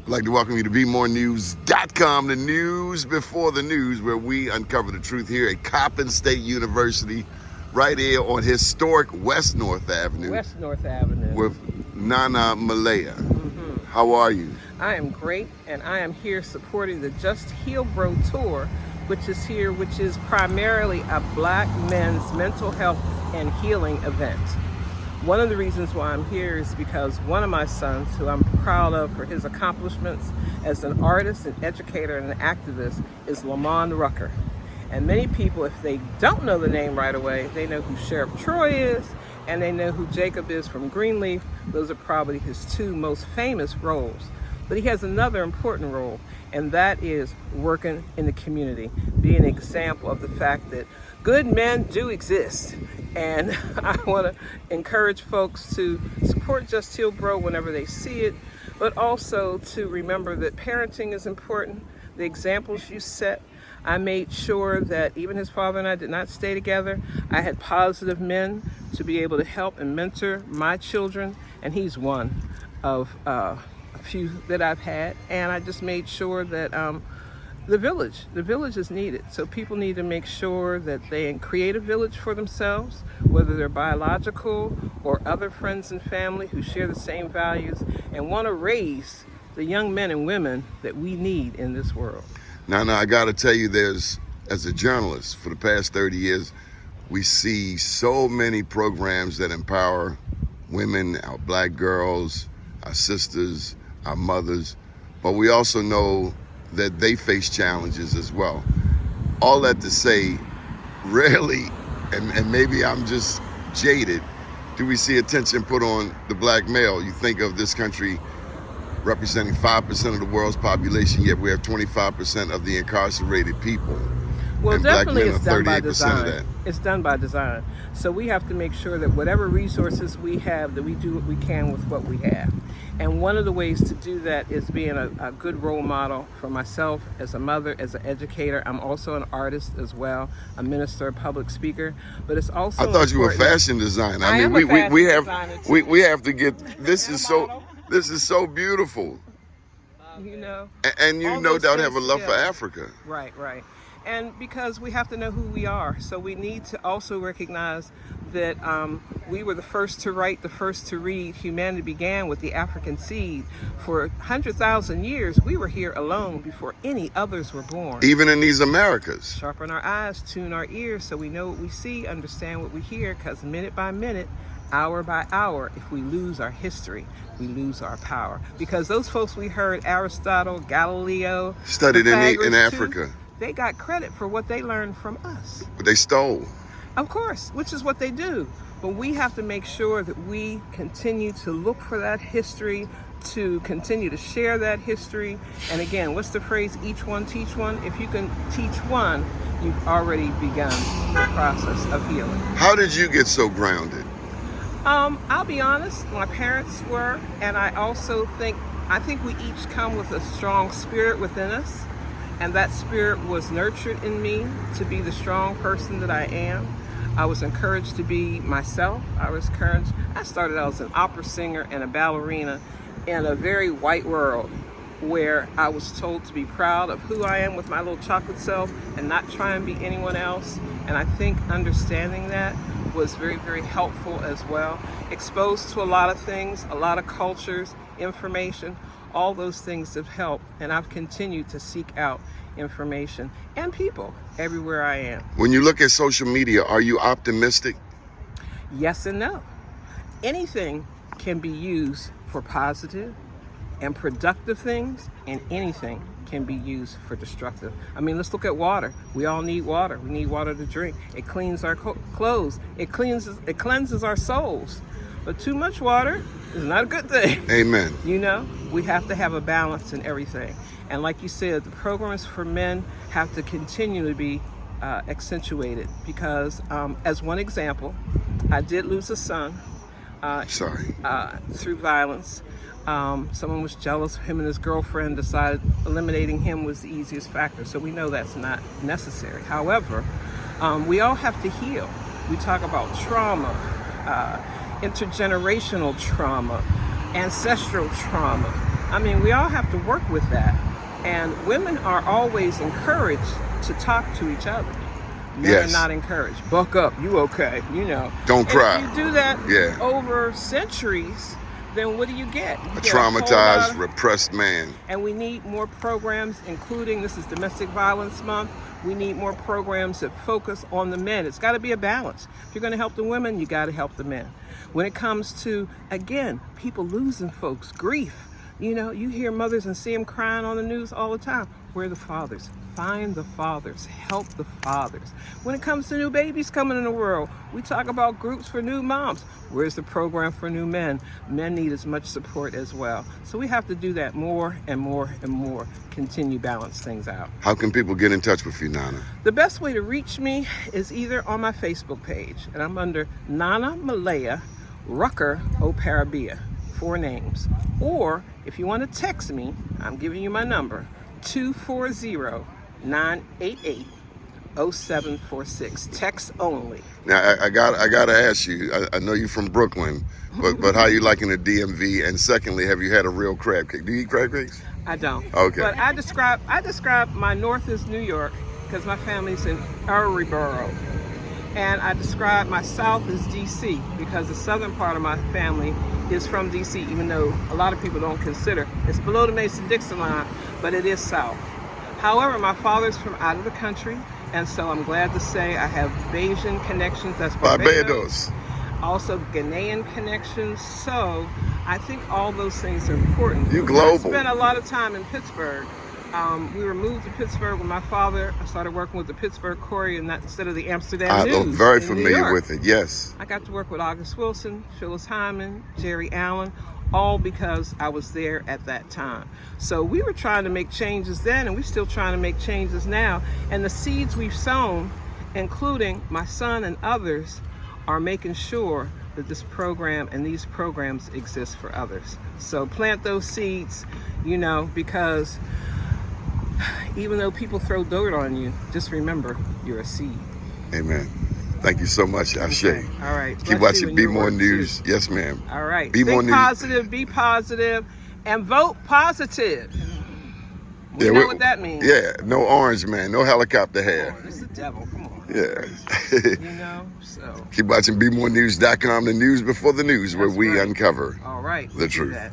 I'd like to welcome you to BeMoreNews.com, the news before the news, where we uncover the truth here at Coppin State University, right here on historic West North Avenue. West North Avenue. With Nana Malaya. How are you? I am great, and I am here supporting the Just Heal Bro Tour, which is primarily a Black men's mental health and healing event. One of the reasons why I'm here is because one of my sons, who I'm proud of for his accomplishments as an artist, an educator, and an activist, is Lamman Rucker. And many people, if they don't know the name right away, they know who Sheriff Troy is, and they know who Jacob is from Greenleaf. Those are probably his two most famous roles. But he has another important role, and that is working in the community, being an example of the fact that good men do exist. And I want to encourage folks to support Just Heal Bro whenever they see it, but also to remember that parenting is important, the examples you set. I made sure that even his father and I did not stay together. I had positive men to be able to help and mentor my children, and he's one of a few that I've had. And I just made sure that the village is needed. So people need to make sure that they create a village for themselves, whether they're biological or other friends and family who share the same values and want to raise the young men and women that we need in this world. Now, I got to tell you, as a journalist for the past 30 years, we see so many programs that empower women, our Black girls, our sisters, our mothers, but we also know that they face challenges as well. All that to say, rarely, and maybe I'm just jaded, do we see attention put on the Black male. You think of this country representing 5% of the world's population, yet we have 25% of the incarcerated people. Well, and definitely Black men it's are done by 38% design. of that. It's done by design. So we have to make sure that whatever resources we have, that we do what we can with what we have. And one of the ways to do that is being a good role model for myself as a mother, as an educator. I'm also an artist as well, a minister, a public speaker. But it's also I thought you were a fashion designer. I mean, we have to get this is so beautiful. You know, and you no doubt have a love for Africa. Right. And because we have to know who we are, so we need to also recognize that we were the first to write, the first to read. Humanity began with the African seed. For 100,000 years, we were here alone before any others were born. Even in these Americas. Sharpen our eyes, tune our ears, so we know what we see, understand what we hear, because minute by minute, hour by hour, if we lose our history, we lose our power. Because those folks we heard, Aristotle, Galileo, studied in Africa. They got credit for what they learned from us. But they stole. Of course, which is what they do. But we have to make sure that we continue to look for that history, to continue to share that history. And again, what's the phrase, each one teach one? If you can teach one, you've already begun the process of healing. How did you get so grounded? I'll be honest, my parents were, and I also think we each come with a strong spirit within us. And that spirit was nurtured in me to be the strong person that I am. I was encouraged to be myself. I started out as an opera singer and a ballerina in a very white world where I was told to be proud of who I am with my little chocolate self and not try and be anyone else. And I think understanding that was very, very helpful as well. Exposed to a lot of things, a lot of cultures, information. All those things have helped, and I've continued to seek out information and people everywhere I am. When you look at social media, are you optimistic? Yes and no. Anything can be used for positive and productive things, and anything can be used for destructive. I mean, let's look at water. We all need water. We need water to drink. It cleans our clothes. It cleanses our souls. But too much water is not a good thing. Amen. You know, we have to have a balance in everything. And like you said, the programs for men have to continue to be accentuated because, as one example, I did lose a son through violence. Someone was jealous of him, and his girlfriend decided eliminating him was the easiest factor. So we know that's not necessary. However, we all have to heal. We talk about trauma, intergenerational trauma, ancestral trauma. I mean, we all have to work with that. And women are always encouraged to talk to each other. Men Yes. are not encouraged. Buck up, you okay, you know. Don't cry. If you do that Yeah. over centuries, then what do you get? You A get whole lot traumatized, of- repressed man. And we need more programs, including, this is Domestic Violence Month, we need more programs that focus on the men. It's got to be a balance. If you're going to help the women, you got to help the men. When it comes to, again, people losing folks, grief, you know, you hear mothers and see them crying on the news all the time. Where are the fathers? Find the fathers. Help the fathers. When it comes to new babies coming in the world, we talk about groups for new moms. Where's the program for new men? Men need as much support as well. So we have to do that more and more and more. Continue balance things out. How can people get in touch with you, Nana? The best way to reach me is either on my Facebook page, and I'm under Nana Malaya Rucker Oparabia, 4 names. Or if you want to text me, I'm giving you my number, 240-988-0746. Text only. Now, I gotta ask you. I know you're from Brooklyn, but how you liking the DMV? And secondly, have you had a real crab cake? Do you eat crab cakes? I don't. Okay. But I describe my north is New York because my family's in Borough. And I describe my south as DC because the southern part of my family is from DC, even though a lot of people don't consider. It's below the Mason-Dixon line, but it is south. However, my father's from out of the country, and so I'm glad to say I have Bayesian connections, that's Barbados. Also Ghanaian connections, so I think all those things are important. You global. I spent a lot of time in Pittsburgh. We were moved to Pittsburgh with my father. I started working with the Pittsburgh Courier instead of the Amsterdam News. I'm very in New familiar York. with it, yes. I got to work with August Wilson, Phyllis Hyman, Jerry Allen, all because I was there at that time. So we were trying to make changes then, and we're still trying to make changes now. And the seeds we've sown, including my son and others, are making sure that this program and these programs exist for others. So plant those seeds, you know, because even though people throw dirt on you, just remember you're a seed. Amen. Thank you so much, Ashe. Okay. All right. Keep Bless you watching and Be your More work, News. too. Yes, ma'am. All right. Be More News. Be positive, and vote positive. We Yeah, know what that means. Yeah, no orange man, no helicopter Come hair. on, it's the devil. Come on. Yeah. You know, so. Keep watching BeMoreNews.com, the news before the news, where That's we right. uncover All right. the we'll do truth. that.